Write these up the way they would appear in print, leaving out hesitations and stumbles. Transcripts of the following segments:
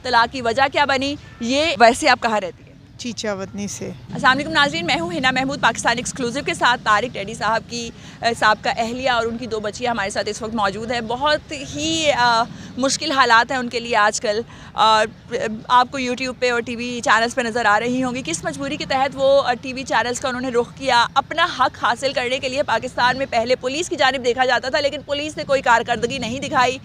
तलाक की वजह क्या बनी, ये वैसे आप कहाँ रहती है? चीचावतनी से। अस्सलाम वालेकुम नाज़रीन, मैं हूँ हिना महमूद पाकिस्तान एक्सक्लूसिव के साथ। तारिक टैडी साहब का अहलिया और उनकी 2 बच्चियाँ हमारे साथ इस वक्त मौजूद है। बहुत ही मुश्किल हालात हैं उनके लिए आजकल, और आपको यूट्यूब पे और टीवी चैनल्स पे नज़र आ रही होंगी किस मजबूरी के तहत वो टीवी चैनल्स का उन्होंने रुख किया। अपना हक हासिल करने के लिए पाकिस्तान में पहले पुलिस की जानिब देखा जाता था, लेकिन पुलिस ने कोई कारकर्दगी नहीं दिखाई,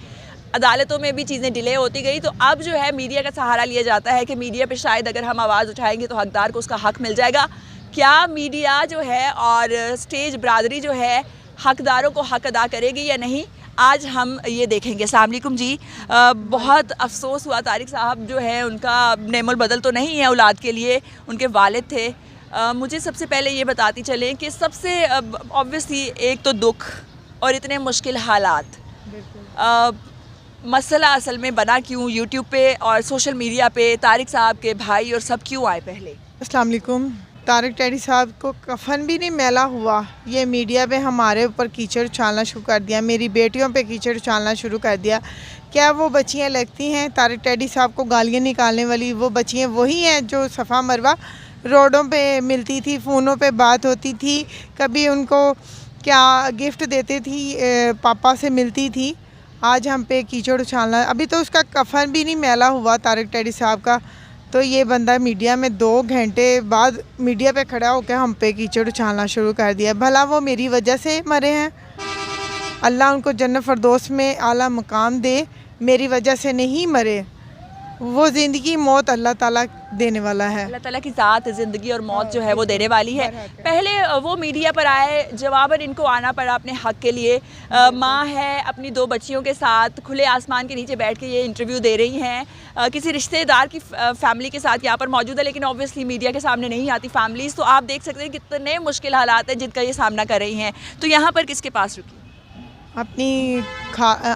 अदालतों में भी चीज़ें डिले होती गई। तो अब जो है मीडिया का सहारा लिया जाता है कि मीडिया पे शायद अगर हम आवाज़ उठाएंगे तो हकदार को उसका हक मिल जाएगा। क्या मीडिया जो है और स्टेज बरादरी जो है हकदारों को हक अदा करेगी या नहीं, आज हम ये देखेंगे। अस्सलाम वालेकुम जी। बहुत अफसोस हुआ, तारिक साहब जो है उनका नेमुल बदल तो नहीं है औलाद के लिए, उनके वालिद थे। मुझे सबसे पहले ये बताती चलें कि सबसे ऑब्वियसली एक तो दुख और इतने मुश्किल हालात, मसला असल में बना क्यों यूट्यूब पे और सोशल मीडिया पे, तारिक साहब के भाई और सब क्यों आए पहले? अस्सलाम वालेकुम। तारिक टैडी साहब को कफन भी नहीं मैला हुआ, ये मीडिया पे हमारे ऊपर कीचड़ उछालना शुरू कर दिया, मेरी बेटियों पे कीचड़ उछालना शुरू कर दिया। क्या वो बच्चियाँ लगती हैं तारिक टैडी साहब को गालियाँ निकालने वाली? वो बच्चियाँ वही हैं जो सफ़ा मरवा रोडों पे मिलती थी, फ़ोनों पे बात होती थी, कभी उनको क्या गिफ्ट देती थी, पापा से मिलती थी। आज हम पे कीचड़ उछालना, अभी तो उसका कफन भी नहीं मैला हुआ तारिक टैडी साहब का, तो ये बंदा मीडिया में 2 घंटे बाद मीडिया पे खड़ा होकर हम पे कीचड़ उछालना शुरू कर दिया। भला वो मेरी वजह से मरे हैं? अल्लाह उनको जन्नत फरदौस में आला मकाम दे, मेरी वजह से नहीं मरे। वो ज़िंदगी मौत अल्लाह ताला देने वाला है। अल्लाह ताला की ज़ात ज़िंदगी और मौत जो है वो देने वाली है। पहले वो मीडिया पर आए, जवाबन इनको आना पड़ा अपने हक़ के लिए। माँ है अपनी 2 बच्चियों के साथ खुले आसमान के नीचे बैठ के ये इंटरव्यू दे रही हैं। किसी रिश्तेदार की फैमिली के साथ यहाँ पर मौजूद है, लेकिन ऑब्वियसली मीडिया के सामने नहीं आती फैमिलीज़। तो आप देख सकते हैं कितने मुश्किल हालात हैं जिनका ये सामना कर रही हैं। तो यहाँ पर किसके पास रुकी? अपनी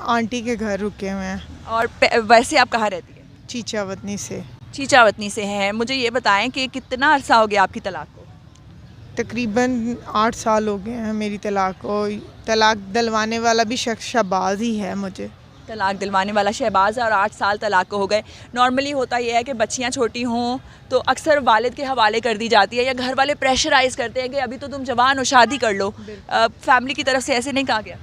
आंटी के घर रुके हुए हैं। और वैसे आप कहाँ रहती है? चीचावतनी से। चीचावतनी से हैं। मुझे ये बताएं कि कितना अरसा हो गया आपकी तलाक को? तकरीबन 8 साल हो गए हैं मेरी तलाक को। तलाक दिलवाने वाला भी शख्स शहबाज ही है मुझे। तलाक दिलवाने वाला शहबाज है और 8 साल तलाक को हो गए। नॉर्मली होता यह है कि बच्चियां छोटी हों तो अक्सर वालिद के हवाले कर दी जाती है, या घर वाले प्रेशराइज़ करते हैं कि अभी तो तुम जवान हो, शादी कर लो। फैमिली की तरफ से ऐसे नहीं कहा गया?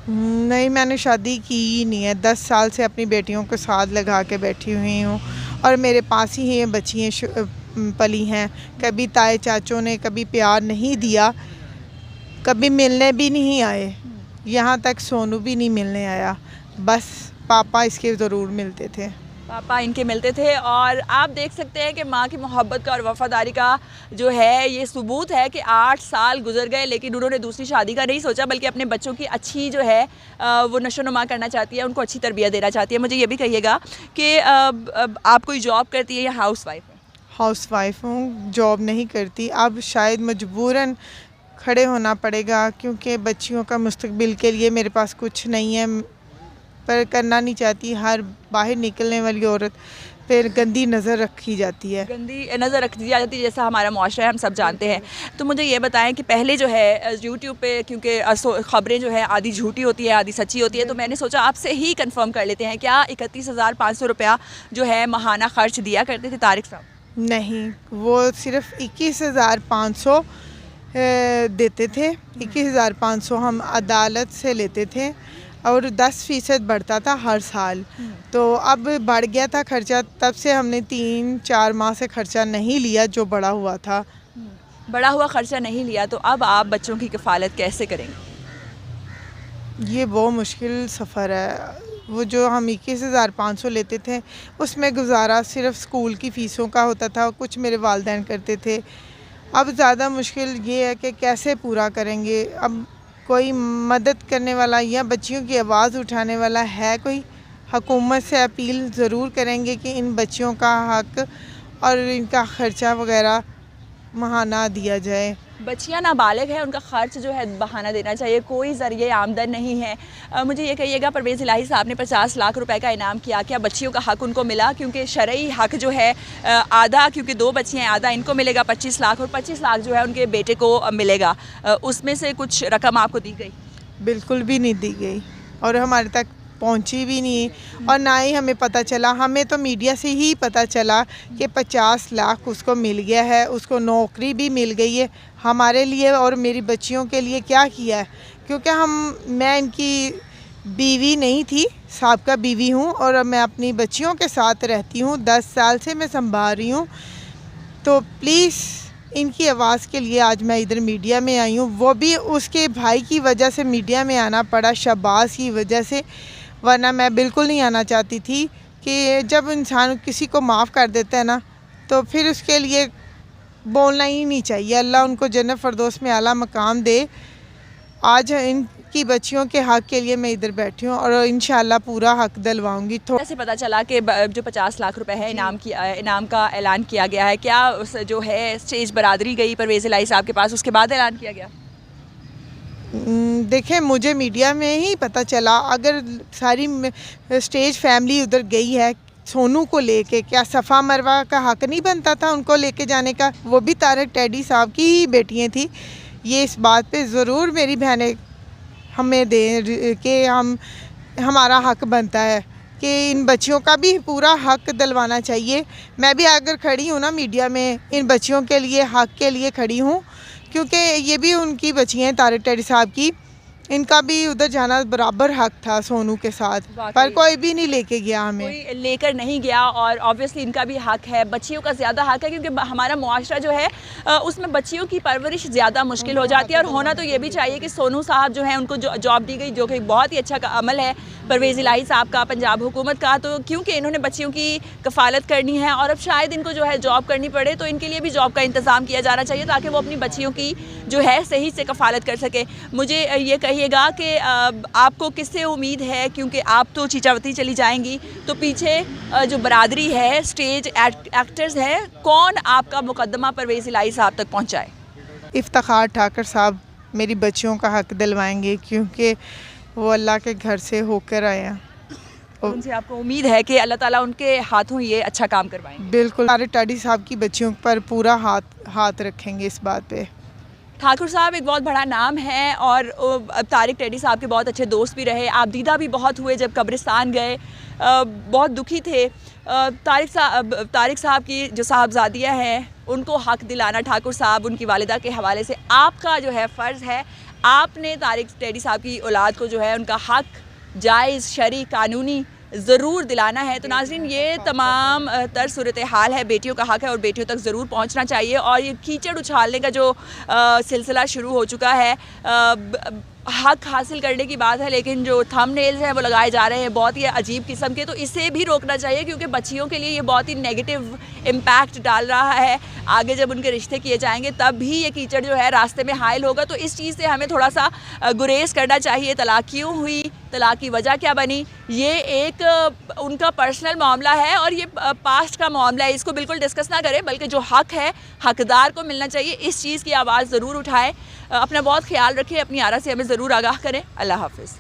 नहीं, मैंने शादी की ही नहीं है। 10 साल से अपनी बेटियों को साथ लगा के बैठी हुई हूँ और मेरे पास ही ये बच्चियाँ पली हैं। कभी ताए चाचों ने कभी प्यार नहीं दिया, कभी मिलने भी नहीं आए, यहाँ तक सोनू भी नहीं मिलने आया। बस पापा इसके ज़रूर मिलते थे, पापा इनके मिलते थे। और आप देख सकते हैं कि माँ की मोहब्बत का और वफ़ादारी का जो है ये सबूत है कि 8 साल गुजर गए, लेकिन उन्होंने दूसरी शादी का नहीं सोचा, बल्कि अपने बच्चों की अच्छी जो है वो नशोनुमा करना चाहती है, उनको अच्छी तरबियत देना चाहती है। मुझे ये भी कहिएगा कि आप कोई जॉब करती है या हाउस वाइफ है? हाउस वाइफ हूँ, जॉब नहीं करती। अब शायद मजबूरन खड़े होना पड़ेगा क्योंकि बच्चियों का मुस्तकबिल के लिए मेरे पास कुछ नहीं है, पर करना नहीं चाहती। हर बाहर निकलने वाली औरत फिर गंदी नज़र रखी जाती है, गंदी नज़र रखी जाती है, जैसा हमारा मुआशरा है हम सब जानते हैं। तो मुझे ये बताएं कि पहले जो है यूट्यूब पे, क्योंकि ख़बरें जो है आधी झूठी होती है आधी सच्ची होती है, तो मैंने सोचा आपसे ही कंफर्म कर लेते हैं, क्या 31,500 रुपया जो है माहाना ख़र्च दिया करते थे तारिक साहब? नहीं, वो सिर्फ 21,500 देते थे। 21,500 हम अदालत से लेते थे और 10% बढ़ता था हर साल। तो अब बढ़ गया था खर्चा, तब से हमने 3-4 माह से खर्चा नहीं लिया जो बड़ा हुआ था। बड़ा हुआ खर्चा नहीं लिया, तो अब आप बच्चों की कफ़ालत कैसे करेंगे? ये बहुत मुश्किल सफ़र है। वो जो हम 21,500 लेते थे उसमें गुजारा सिर्फ स्कूल की फ़ीसों का होता था, कुछ मेरे वालिदैन करते थे। अब ज़्यादा मुश्किल ये है कि कैसे पूरा करेंगे। अब कोई मदद करने वाला या बच्चियों की आवाज़ उठाने वाला है कोई? हुकूमत से अपील ज़रूर करेंगे कि इन बच्चियों का हक़ और इनका ख़र्चा वगैरह महाना दिया जाए। बच्चियाँ नाबालिग हैं, उनका ख़र्च जो है बहाना देना चाहिए, कोई ज़रिए आमदन नहीं है। मुझे ये कहिएगा, परवेज़ इलाही साहब ने 50 लाख रुपए का इनाम किया, क्या बच्चियों का हक़ उनको मिला? क्योंकि शरई हक़ जो है आधा, क्योंकि 2 बच्चियाँ आधा इनको मिलेगा 25 लाख, और 25 लाख जो है उनके बेटे को मिलेगा। उसमें से कुछ रकम आपको दी गई? बिल्कुल भी नहीं दी गई और हमारे तक पहुंची भी नहीं और ना ही हमें पता चला। हमें तो मीडिया से ही पता चला कि 50 लाख उसको मिल गया है, उसको नौकरी भी मिल गई है। हमारे लिए और मेरी बच्चियों के लिए क्या किया है, क्योंकि मैं इनकी बीवी नहीं थी, साबका बीवी हूँ और मैं अपनी बच्चियों के साथ रहती हूँ। 10 साल से मैं संभाल रही हूँ। तो प्लीज़ इनकी आवाज़ के लिए आज मैं इधर मीडिया में आई हूँ, वो भी उसके भाई की वजह से मीडिया में आना पड़ा, शहबाज की वजह से, वरना मैं बिल्कुल नहीं आना चाहती थी। कि जब इंसान किसी को माफ़ कर देता है ना, तो फिर उसके लिए बोलना ही नहीं चाहिए। अल्लाह उनको जन्नत फरदौस में आला मकाम दे। आज इनकी बच्चियों के हक़ के लिए मैं इधर बैठी हूँ और इंशाल्लाह पूरा हक़ दिलवाऊंगी। ऐसे पता चला कि जो 50 लाख रुपए है इनाम का ऐलान किया गया है, क्या उस जो है स्टेज बरादरी गई परवेज़ इलाही साहब के पास, उसके बाद ऐलान किया गया? देखें, मुझे मीडिया में ही पता चला। अगर सारी स्टेज फैमिली उधर गई है सोनू को लेके, क्या सफ़ा मरवा का हक़ नहीं बनता था उनको लेके जाने का? वो भी तारक टैडी साहब की ही बेटियाँ थी। ये इस बात पे ज़रूर मेरी बहनें हमें दें कि हमारा हक़ बनता है कि इन बच्चियों का भी पूरा हक़ दिलवाना चाहिए। मैं भी अगर खड़ी हूँ ना मीडिया में, इन बच्चियों के लिए हक़ के लिए खड़ी हूँ, क्योंकि ये भी उनकी बच्चियाँ हैं तारक टैडी साहब की। इनका भी उधर जाना बराबर हक था सोनू के साथ, पर कोई भी नहीं लेके गया, हमें कोई लेकर नहीं गया। और ऑब्वियसली इनका भी हक है, बच्चियों का ज़्यादा हक है, क्योंकि हमारा मुआशरा जो है उसमें बच्चियों की परवरिश ज़्यादा मुश्किल हो जाती है। और होना तो ये भी चाहिए कि सोनू साहब जो है उनको जॉब दी गई, जो कि बहुत ही अच्छा अमल है परवेज़ इलाही साहब का, पंजाब हुकूमत का। तो क्योंकि इन्होंने बच्चियों की कफ़ालत करनी है और अब शायद इनको जो है जॉब करनी पड़े, तो इनके लिए भी जॉब का इंतज़ाम किया जाना चाहिए ताकि वो अपनी बच्चियों की जो है सही से कफ़ालत कर सके। मुझे ये कहिएगा कि आपको किससे उम्मीद है, क्योंकि आप तो चीचावती चली जाएंगी, तो पीछे जो बरादरी है, स्टेज एक्टर्स हैं, कौन आपका मुकदमा परवेज़ इलाही साहब तक पहुंचाए? इफ्तिखार ठाकर साहब मेरी बच्चियों का हक दिलवाएंगे, क्योंकि वो अल्लाह के घर से होकर आए हैं। उनसे आपको उम्मीद है कि अल्लाह ताला उनके हाथों ये अच्छा काम करवाएंगे? बिल्कुल, तारक टैडी साहब की बच्चियों पर पूरा हाथ रखेंगे इस बात पे। ठाकुर साहब एक बहुत बड़ा नाम है और तारिक टैडी साहब के बहुत अच्छे दोस्त भी रहे, आप दीदा भी बहुत हुए जब कब्रिस्तान गए, बहुत दुखी थे। तारिक साहब की जो साहबजादियाँ हैं उनको हक़ दिलाना ठाकुर साहब, उनकी वालिदा के हवाले से आपका जो है फ़र्ज़ है, आपने तारिक टैडी साहब की औलाद को जो है उनका हक़ जायज़ शरई कानूनी ज़रूर दिलाना है। तो नाज़रीन, ये तमाम तर सूरत हाल है, बेटियों का हक़ है और बेटियों तक ज़रूर पहुंचना चाहिए। और ये कीचड़ उछालने का जो सिलसिला शुरू हो चुका है, हक़ हासिल करने की बात है, लेकिन जो थंबनेल्स हैं वो लगाए जा रहे हैं बहुत ही अजीब किस्म के, तो इसे भी रोकना चाहिए, क्योंकि बच्चियों के लिए ये बहुत ही नेगेटिव इम्पैक्ट डाल रहा है। आगे जब उनके रिश्ते किए जाएंगे तब भी ये कीचड़ जो है रास्ते में हाइल होगा, तो इस चीज़ से हमें थोड़ा सा गुरेज करना चाहिए। तलाक क्यों हुई, तलाक की वजह क्या बनी, ये एक उनका पर्सनल मामला है और ये पास्ट का मामला है, इसको बिल्कुल डिस्कस ना करें, बल्कि जो हक़ है हक़दार को मिलना चाहिए, इस चीज़ की आवाज़ ज़रूर उठाएं। अपना बहुत ख्याल रखें, अपनी आरा से हमें ज़रूर आगाह करें। अल्लाह हाफ़िज़।